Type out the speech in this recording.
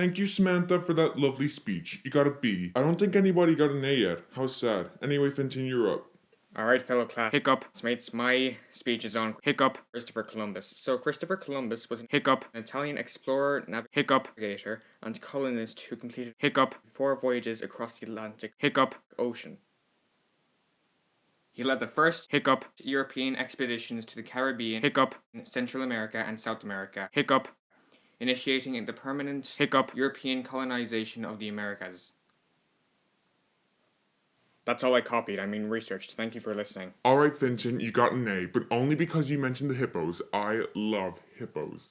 Thank you, Samantha, for that lovely speech. You got a B. I don't think anybody got an A yet. How sad. Anyway, Fintan, you're up. Alright, fellow class. Hiccup. Mates, my speech is on Hiccup, Christopher Columbus. So Christopher Columbus was an Hiccup, an Italian explorer, navigator, and colonist who completed Hiccup 4 voyages across the Atlantic Hiccup Ocean. He led the first Hiccup European expeditions to the Caribbean, Hiccup in Central America and South America, Hiccup initiating the permanent Hiccup European colonization of the Americas. That's all I copied, researched. Thank you for listening. Alright, Fintan, you got an A, but only because you mentioned the hippos. I love hippos.